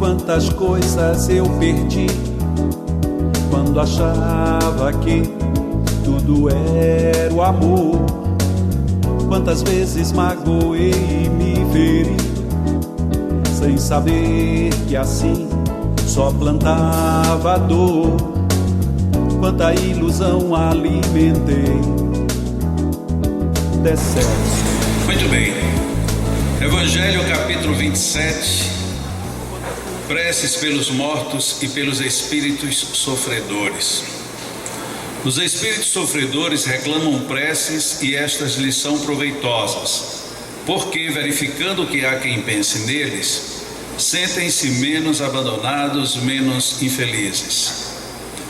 Quantas coisas eu perdi quando achava que tudo era o amor. Quantas vezes magoei e me feri, sem saber que assim só plantava dor. Quanta ilusão alimentei, decepção. Muito bem. Evangelho capítulo 27. Preces pelos mortos e pelos espíritos sofredores. Os espíritos sofredores reclamam preces e estas lhes são proveitosas, porque, verificando que há quem pense neles, sentem-se menos abandonados, menos infelizes.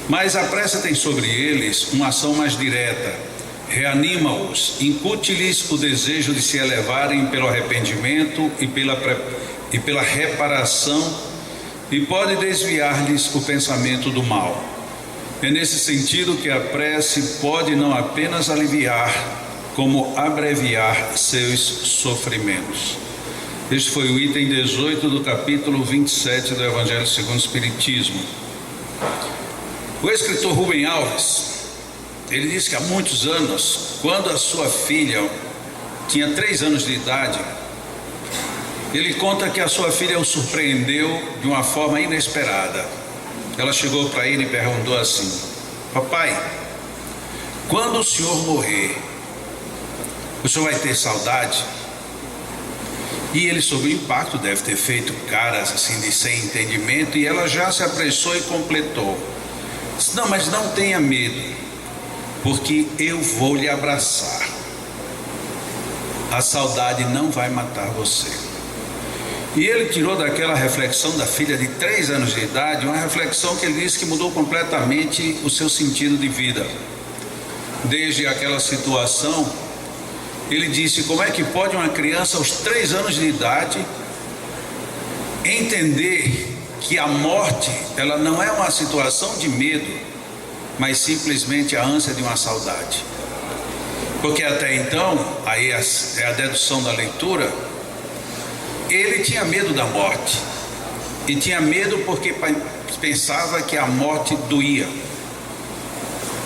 Mas a prece tem sobre eles uma ação mais direta, reanima-os, incute-lhes o desejo de se elevarem pelo arrependimento e pela reparação, e pode desviar-lhes o pensamento do mal. É nesse sentido que a prece pode não apenas aliviar, como abreviar seus sofrimentos. Este foi o item 18 do capítulo 27 do Evangelho segundo o Espiritismo. O escritor Rubem Alves, ele diz que há muitos anos, quando a sua filha tinha 3 anos de idade, ele conta que a sua filha o surpreendeu de uma forma inesperada. Ela chegou para ele e perguntou assim: papai, quando o senhor morrer, o senhor vai ter saudade? E ele, sob o impacto, deve ter feito caras assim de sem entendimento, e ela já se apressou e completou: não, mas não tenha medo, porque eu vou lhe abraçar. A saudade não vai matar você. E ele tirou daquela reflexão da filha de 3 anos de idade, uma reflexão que ele disse que mudou completamente o seu sentido de vida. Desde aquela situação, ele disse: como é que pode uma criança aos 3 anos de idade entender que a morte, ela não é uma situação de medo, mas simplesmente a ânsia de uma saudade? Porque até então, aí é a dedução da leitura, ele tinha medo da morte, e tinha medo porque pensava que a morte doía,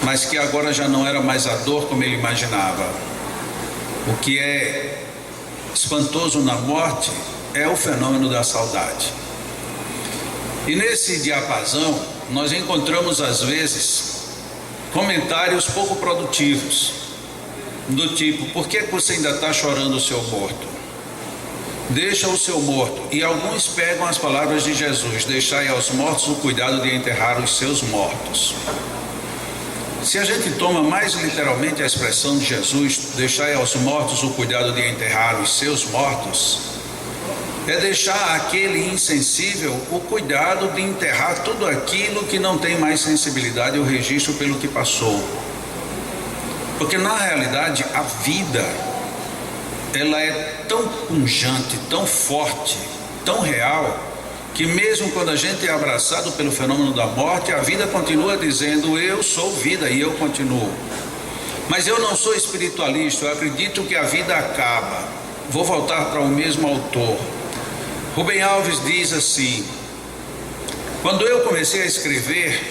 mas que agora já não era mais a dor como ele imaginava. O que é espantoso na morte é o fenômeno da saudade. E nesse diapasão nós encontramos às vezes comentários pouco produtivos, do tipo: por que você ainda está chorando o seu morto? Deixa o seu morto. E alguns pegam as palavras de Jesus: deixai aos mortos o cuidado de enterrar os seus mortos. Se a gente toma mais literalmente a expressão de Jesus, deixai aos mortos o cuidado de enterrar os seus mortos, é deixar aquele insensível o cuidado de enterrar tudo aquilo que não tem mais sensibilidade ou registro pelo que passou. Porque na realidade a vida, ela é tão pungente, tão forte, tão real, que mesmo quando a gente é abraçado pelo fenômeno da morte, a vida continua dizendo: eu sou vida e eu continuo. Mas eu não sou espiritualista, eu acredito que a vida acaba. Vou voltar para o mesmo autor. Rubem Alves diz assim: quando eu comecei a escrever,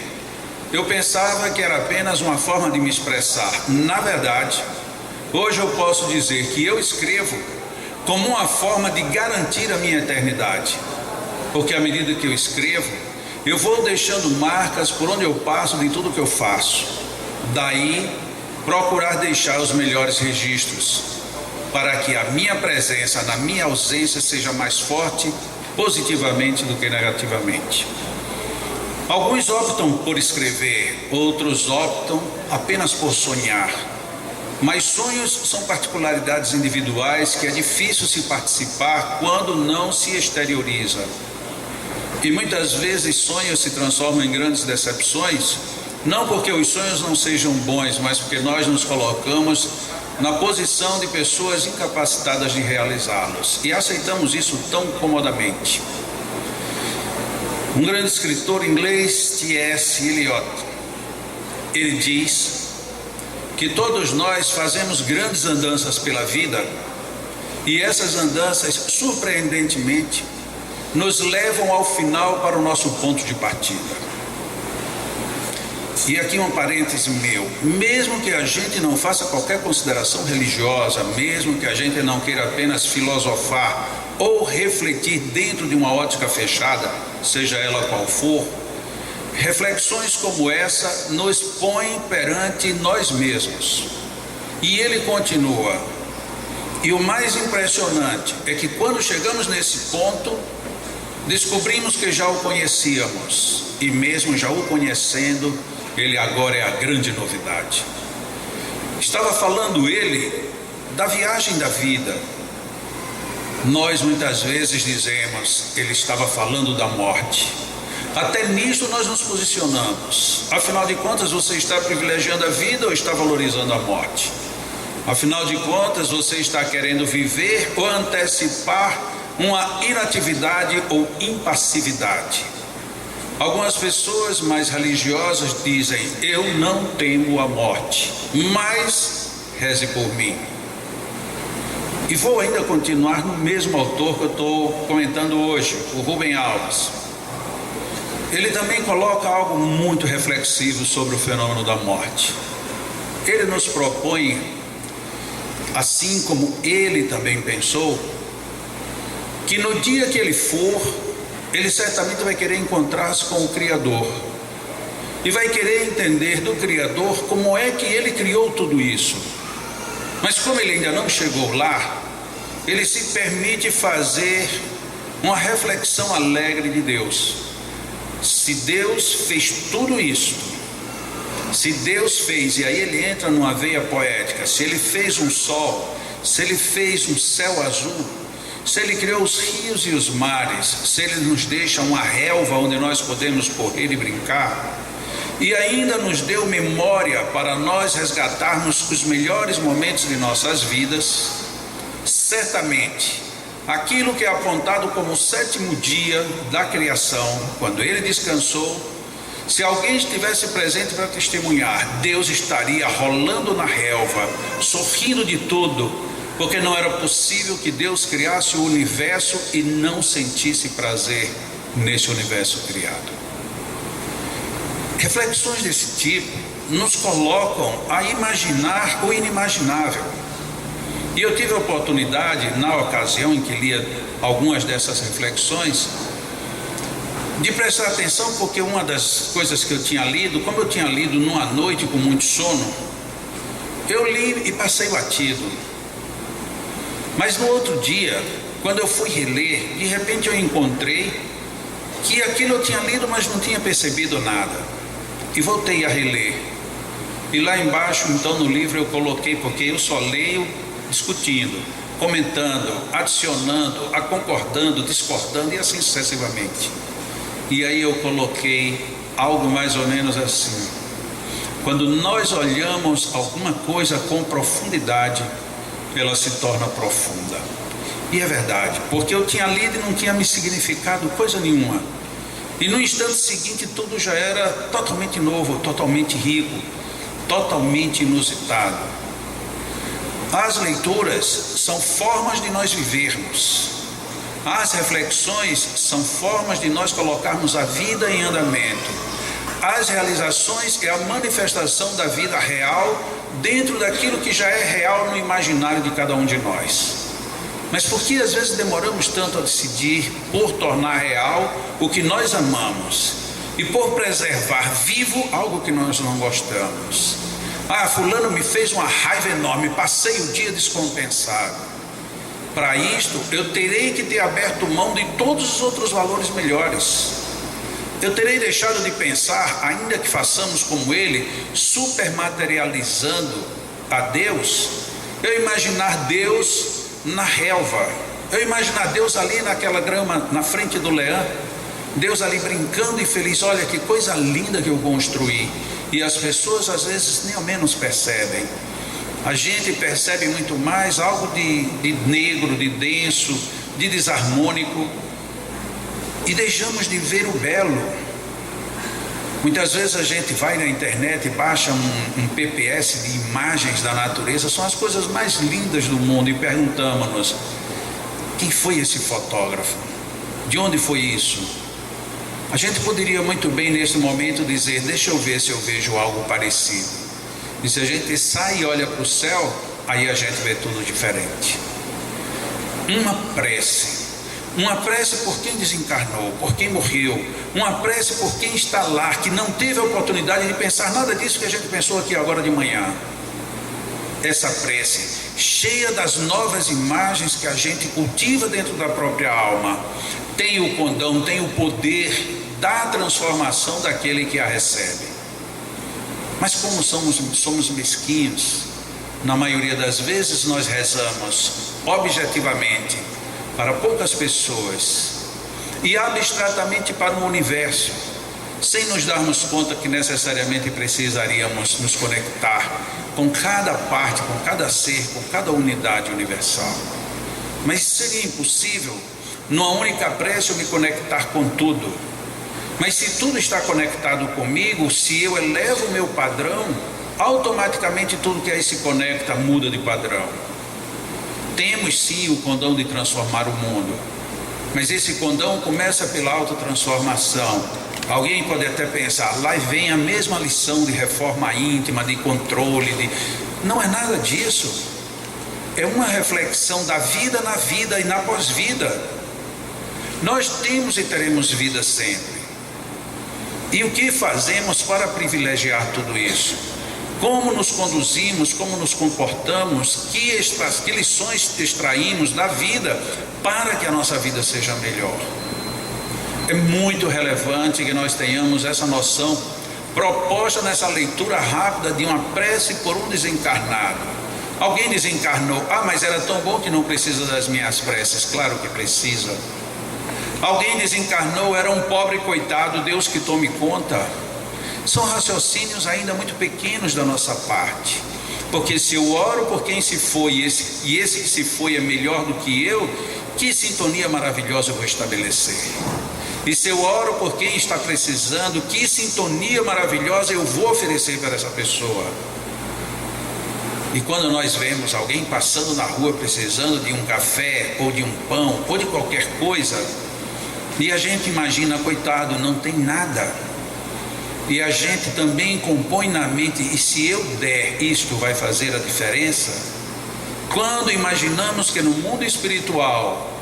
eu pensava que era apenas uma forma de me expressar. Na verdade, hoje eu posso dizer que eu escrevo como uma forma de garantir a minha eternidade, porque à medida que eu escrevo, eu vou deixando marcas por onde eu passo de tudo que eu faço. Daí, procurar deixar os melhores registros, para que a minha presença na minha ausência seja mais forte positivamente do que negativamente. Alguns optam por escrever, outros optam apenas por sonhar. Mas sonhos são particularidades individuais que é difícil se participar quando não se exterioriza. E muitas vezes sonhos se transformam em grandes decepções, não porque os sonhos não sejam bons, mas porque nós nos colocamos na posição de pessoas incapacitadas de realizá-los, e aceitamos isso tão comodamente. Um grande escritor inglês, T.S. Eliot, ele diz que todos nós fazemos grandes andanças pela vida, e essas andanças, surpreendentemente, nos levam ao final para o nosso ponto de partida. E aqui um parêntese meu: mesmo que a gente não faça qualquer consideração religiosa, mesmo que a gente não queira apenas filosofar ou refletir dentro de uma ótica fechada, seja ela qual for, reflexões como essa nos põem perante nós mesmos. E ele continua: e o mais impressionante é que quando chegamos nesse ponto, descobrimos que já o conhecíamos, e mesmo já o conhecendo, ele agora é a grande novidade. Estava falando ele da viagem da vida. Nós muitas vezes dizemos, ele estava falando da morte. Até nisso nós nos posicionamos. Afinal de contas, você está privilegiando a vida ou está valorizando a morte? Afinal de contas, você está querendo viver ou antecipar uma inatividade ou impassividade? Algumas pessoas mais religiosas dizem: eu não temo a morte, mas reze por mim. E vou ainda continuar no mesmo autor que eu estou comentando hoje, o Rubem Alves. Ele também coloca algo muito reflexivo sobre o fenômeno da morte. Ele nos propõe, assim como ele também pensou, que no dia que ele for, ele certamente vai querer encontrar-se com o Criador e vai querer entender do Criador como é que ele criou tudo isso. Mas como ele ainda não chegou lá, ele se permite fazer uma reflexão alegre de Deus. Se Deus fez tudo isso, se Deus fez, e aí ele entra numa veia poética, se ele fez um sol, se ele fez um céu azul, se ele criou os rios e os mares, se ele nos deixa uma relva onde nós podemos correr e brincar, e ainda nos deu memória para nós resgatarmos os melhores momentos de nossas vidas, certamente aquilo que é apontado como o sétimo dia da criação, quando ele descansou, se alguém estivesse presente para testemunhar, Deus estaria rolando na relva, sorrindo de tudo, porque não era possível que Deus criasse o universo e não sentisse prazer nesse universo criado. Reflexões desse tipo nos colocam a imaginar o inimaginável. E eu tive a oportunidade, na ocasião em que lia algumas dessas reflexões, de prestar atenção, porque uma das coisas que eu tinha lido, como eu tinha lido numa noite com muito sono, eu li e passei batido. Mas no outro dia, quando eu fui reler, de repente eu encontrei que aquilo eu tinha lido, mas não tinha percebido nada. E voltei a reler. E lá embaixo, então, no livro eu coloquei, porque eu só leio discutindo, comentando, adicionando, concordando, discordando e assim sucessivamente. E aí eu coloquei algo mais ou menos assim: quando nós olhamos alguma coisa com profundidade, ela se torna profunda. E é verdade, porque eu tinha lido e não tinha me significado coisa nenhuma, e no instante seguinte tudo já era totalmente novo, totalmente rico, totalmente inusitado. As leituras são formas de nós vivermos, as reflexões são formas de nós colocarmos a vida em andamento, as realizações é a manifestação da vida real dentro daquilo que já é real no imaginário de cada um de nós. Mas por que às vezes demoramos tanto a decidir por tornar real o que nós amamos e por preservar vivo algo que nós não gostamos? Ah, fulano me fez uma raiva enorme, passei o dia descompensado. Para isto eu terei que ter aberto mão de todos os outros valores melhores. Eu terei deixado de pensar, ainda que façamos como ele, supermaterializando a Deus, eu imaginar Deus na relva, eu imaginar Deus ali naquela grama, na frente do leão, Deus ali brincando e feliz. Olha que coisa linda que eu construí. E as pessoas às vezes nem ao menos percebem. A gente percebe muito mais algo de negro, de denso, de desarmônico, e deixamos de ver o belo. Muitas vezes a gente vai na internet e baixa um PPS de imagens da natureza, são as coisas mais lindas do mundo, e perguntamos-nos: quem foi esse fotógrafo? De onde foi isso? A gente poderia muito bem nesse momento dizer, deixa eu ver se eu vejo algo parecido. E se a gente sai e olha para o céu, aí a gente vê tudo diferente. Uma prece por quem desencarnou, por quem morreu, uma prece por quem está lá, que não teve a oportunidade de pensar nada disso que a gente pensou aqui agora de manhã. Essa prece, cheia das novas imagens que a gente cultiva dentro da própria alma, tem o condão, tem o poder da transformação daquele que a recebe. Mas como somos mesquinhos, na maioria das vezes nós rezamos objetivamente para poucas pessoas e abstratamente para o universo, sem nos darmos conta que necessariamente precisaríamos nos conectar com cada parte, com cada ser, com cada unidade universal. Mas seria impossível, numa única prece, eu me conectar com tudo. Mas se tudo está conectado comigo, se eu elevo o meu padrão, automaticamente tudo que aí se conecta muda de padrão. Temos sim o condão de transformar o mundo, mas esse condão começa pela autotransformação. Alguém pode até pensar, lá vem a mesma lição de reforma íntima, de controle, não é nada disso. É uma reflexão da vida na vida e na pós-vida. Nós temos e teremos vida sempre. E o que fazemos para privilegiar tudo isso? Como nos conduzimos, como nos comportamos, que lições extraímos da vida para que a nossa vida seja melhor? É muito relevante que nós tenhamos essa noção proposta nessa leitura rápida de uma prece por um desencarnado. Alguém desencarnou, mas era tão bom que não precisa das minhas preces. Claro que precisa. Alguém desencarnou, era um pobre coitado, Deus que tome conta. São raciocínios ainda muito pequenos da nossa parte, porque se eu oro por quem se foi e esse que se foi é melhor do que eu, que sintonia maravilhosa eu vou estabelecer. E se eu oro por quem está precisando, que sintonia maravilhosa eu vou oferecer para essa pessoa. E quando nós vemos alguém passando na rua precisando de um café, ou de um pão, ou de qualquer coisa, e a gente imagina, coitado, não tem nada, e a gente também compõe na mente, e se eu der, isto vai fazer a diferença? Quando imaginamos que no mundo espiritual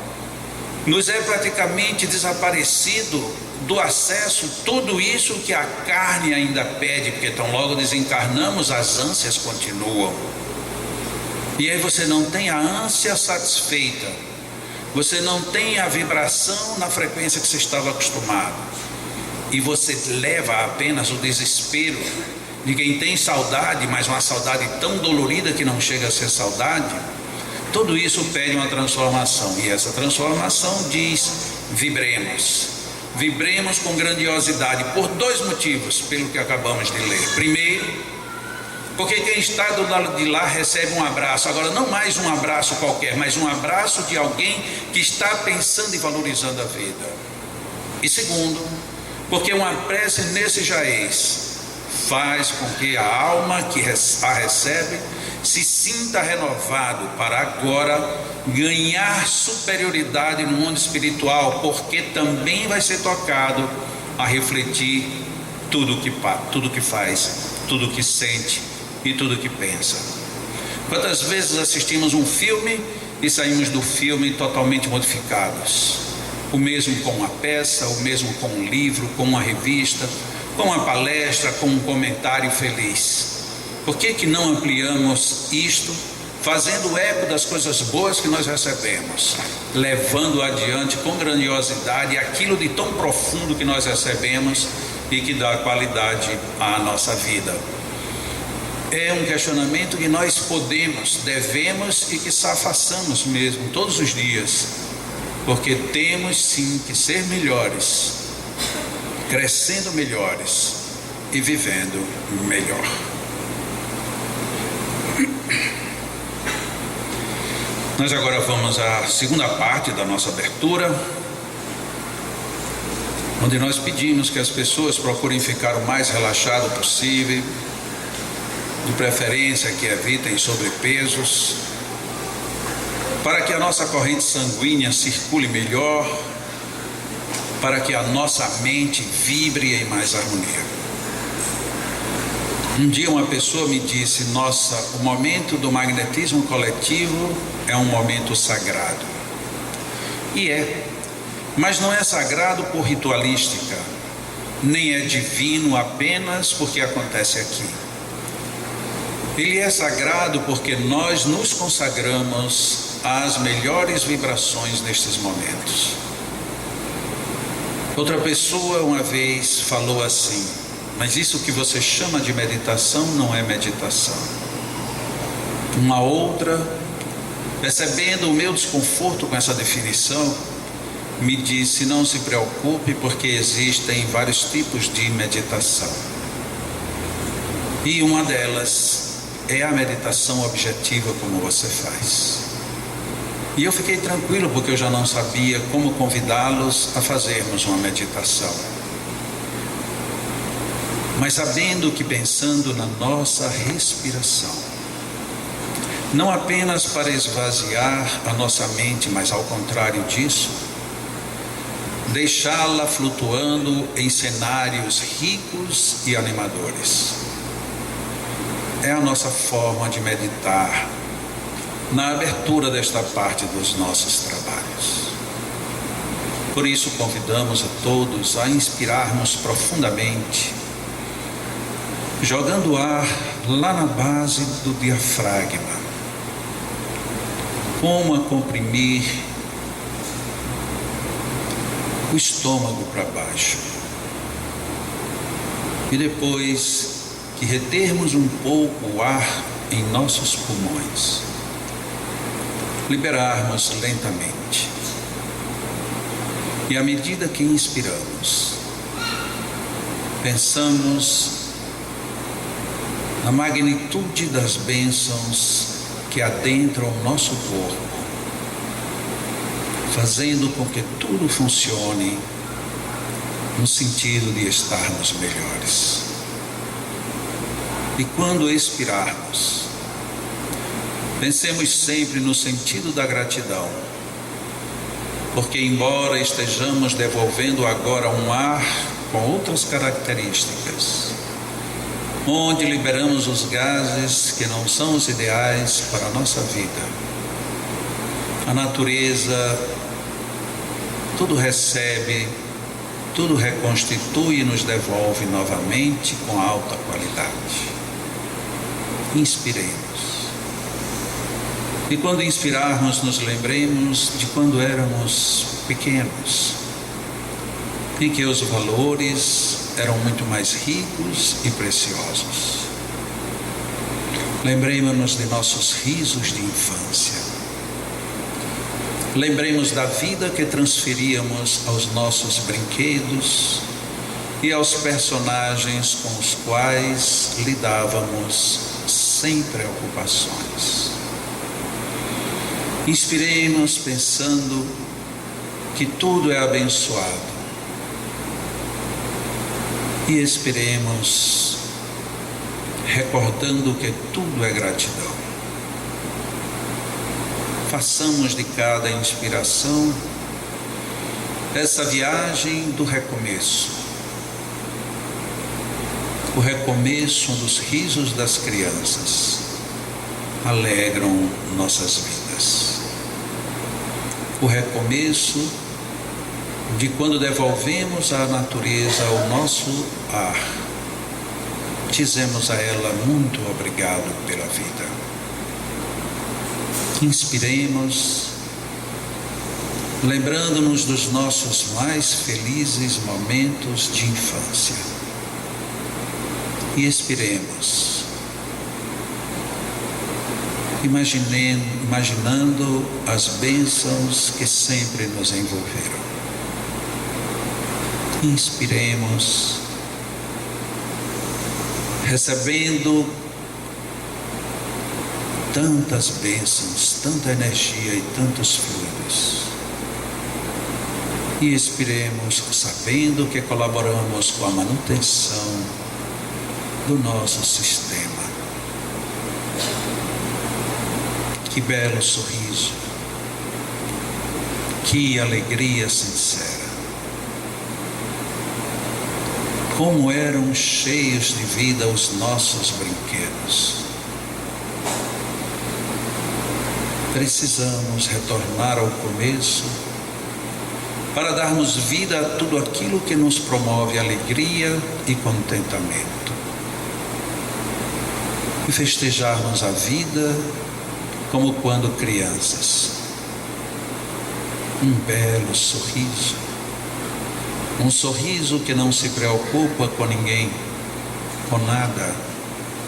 nos é praticamente desaparecido do acesso tudo isso que a carne ainda pede, porque tão logo desencarnamos, as ânsias continuam. E aí você não tem a ânsia satisfeita, você não tem a vibração na frequência que você estava acostumado, e você leva apenas o desespero de quem tem saudade, mas uma saudade tão dolorida que não chega a ser saudade. Tudo isso pede uma transformação, e essa transformação diz: vibremos com grandiosidade, por dois motivos, pelo que acabamos de ler. Primeiro, porque quem está do lado de lá recebe um abraço, agora não mais um abraço qualquer, mas um abraço de alguém que está pensando e valorizando a vida. E segundo, porque uma prece nesse jaez faz com que a alma que a recebe se sinta renovado para agora ganhar superioridade no mundo espiritual, porque também vai ser tocado a refletir tudo que faz, tudo que sente e tudo que pensa. Quantas vezes assistimos um filme e saímos do filme totalmente modificados? O mesmo com uma peça, o mesmo com um livro, com uma revista, com uma palestra, com um comentário feliz. Por que não ampliamos isto, fazendo eco das coisas boas que nós recebemos, levando adiante com grandiosidade aquilo de tão profundo que nós recebemos e que dá qualidade à nossa vida? É um questionamento que nós podemos, devemos e que façamos mesmo todos os dias, porque temos sim que ser melhores, crescendo melhores e vivendo melhor. Nós agora vamos à segunda parte da nossa abertura, onde nós pedimos que as pessoas procurem ficar o mais relaxado possível, de preferência que evitem sobrepesos, para que a nossa corrente sanguínea circule melhor para que a nossa mente vibre em mais harmonia. Um dia uma pessoa me disse: nossa, o momento do magnetismo coletivo é um momento sagrado. E é, mas não é sagrado por ritualística, nem é divino apenas porque acontece aqui. Ele é sagrado porque nós nos consagramos às melhores vibrações nestes momentos. Outra pessoa uma vez falou assim: mas isso que você chama de meditação não é meditação. Uma outra, percebendo o meu desconforto com essa definição, me disse: não se preocupe, porque existem vários tipos de meditação. E uma delas é a meditação objetiva, como você faz. E eu fiquei tranquilo, porque eu já não sabia como convidá-los a fazermos uma meditação. Mas sabendo que, pensando na nossa respiração, não apenas para esvaziar a nossa mente, mas ao contrário disso, deixá-la flutuando em cenários ricos e animadores. É a nossa forma de meditar na abertura desta parte dos nossos trabalhos. Por isso convidamos a todos a inspirarmos profundamente, jogando o ar lá na base do diafragma, como a comprimir o estômago para baixo. E depois que retermos um pouco o ar em nossos pulmões, liberarmos lentamente. E à medida que inspiramos, pensamos na magnitude das bênçãos que adentram o nosso corpo, fazendo com que tudo funcione no sentido de estarmos melhores. E quando expirarmos, pensemos sempre no sentido da gratidão, porque embora estejamos devolvendo agora um ar com outras características, onde liberamos os gases que não são os ideais para a nossa vida, a natureza tudo recebe, tudo reconstitui e nos devolve novamente com alta qualidade. Inspiremos. E quando inspirarmos, nos lembremos de quando éramos pequenos, em que os valores eram muito mais ricos e preciosos. Lembremos-nos de nossos risos de infância. Lembremos da vida que transferíamos aos nossos brinquedos e aos personagens com os quais lidávamos sem preocupações. Inspiremos pensando que tudo é abençoado e expiremos recordando que tudo é gratidão. Façamos de cada inspiração essa viagem do recomeço, o recomeço dos risos das crianças alegram nossas vidas, o recomeço de quando devolvemos à natureza o nosso ar, dizemos a ela muito obrigado pela vida. Inspiremos, lembrando-nos dos nossos mais felizes momentos de infância. E expiremos, imaginando as bênçãos que sempre nos envolveram. Inspiremos, recebendo tantas bênçãos, tanta energia e tantos fluidos. E expiremos, sabendo que colaboramos com a manutenção do nosso sistema. Que belo sorriso, que alegria sincera. Como eram cheios de vida os nossos brinquedos. Precisamos retornar ao começo para darmos vida a tudo aquilo que nos promove alegria e contentamento. E festejarmos a vida como quando crianças. Um belo sorriso. Um sorriso que não se preocupa com ninguém, com nada,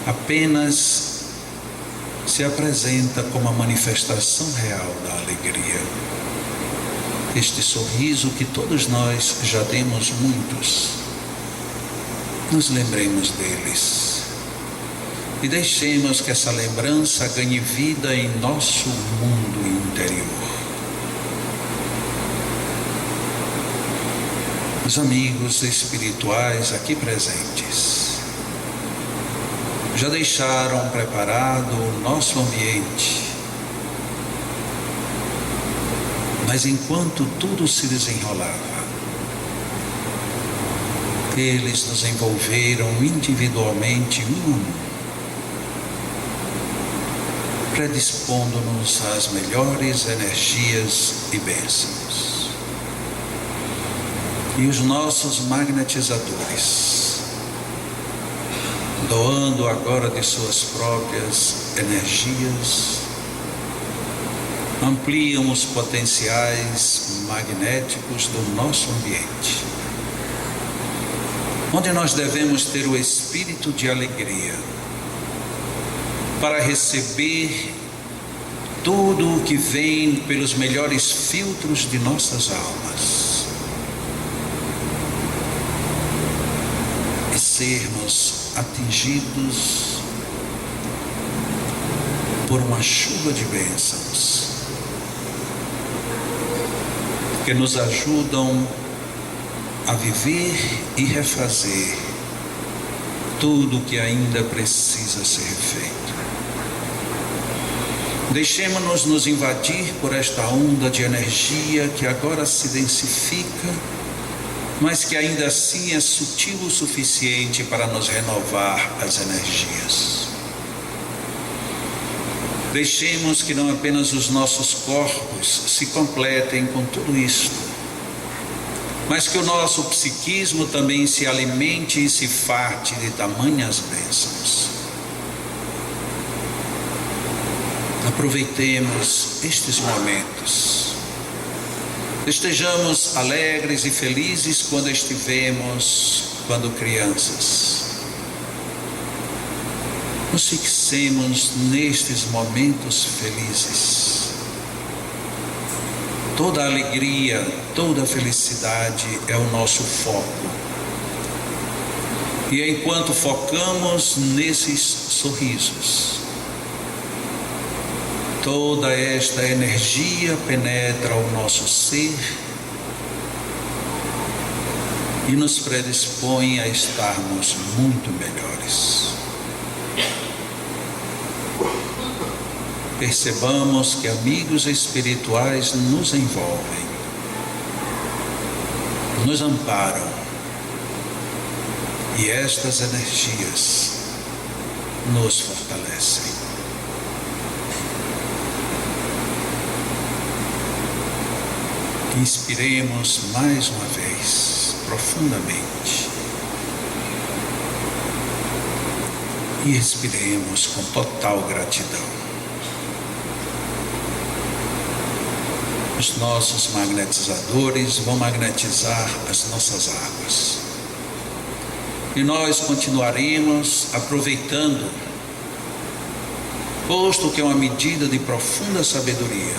apenas se apresenta como a manifestação real da alegria. Este sorriso que todos nós já temos muitos, nos lembremos deles e deixemos que essa lembrança ganhe vida em nosso mundo interior. Os amigos espirituais aqui presentes já deixaram preparado o nosso ambiente, mas enquanto tudo se desenrolava, eles nos envolveram individualmente um a um, predispondo-nos às melhores energias e bênçãos. E os nossos magnetizadores, doando agora de suas próprias energias, ampliam os potenciais magnéticos do nosso ambiente, onde nós devemos ter o espírito de alegria para receber tudo o que vem pelos melhores filtros de nossas almas e sermos atingidos por uma chuva de bênçãos que nos ajudam a viver e refazer tudo o que ainda precisa ser feito. Deixemos-nos nos invadir por esta onda de energia que agora se densifica, mas que ainda assim é sutil o suficiente para nos renovar as energias. Deixemos que não apenas os nossos corpos se completem com tudo isto, mas que o nosso psiquismo também se alimente e se farte de tamanhas bênçãos. Aproveitemos estes momentos. Estejamos alegres e felizes quando crianças. Nos fixemos nestes momentos felizes. Toda alegria, toda felicidade é o nosso foco. E enquanto focamos nesses sorrisos, toda esta energia penetra o nosso ser e nos predispõe a estarmos muito melhores. Percebamos que amigos espirituais nos envolvem, nos amparam, e estas energias nos fortalecem. Inspiremos mais uma vez, profundamente, e expiremos com total gratidão. Os nossos magnetizadores vão magnetizar as nossas águas. E nós continuaremos aproveitando, posto que é uma medida de profunda sabedoria,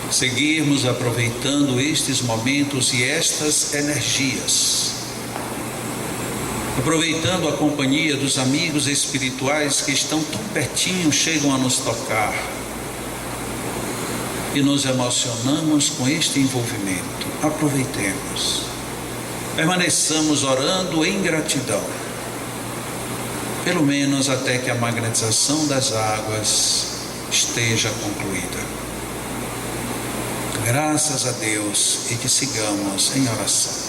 seguirmos aproveitando estes momentos e estas energias, aproveitando a companhia dos amigos espirituais que estão tão pertinho, chegam a nos tocar, e nos emocionamos com este envolvimento. Aproveitemos, permaneçamos orando em gratidão, pelo menos até que a magnetização das águas esteja concluída. Graças a Deus, e que sigamos em oração.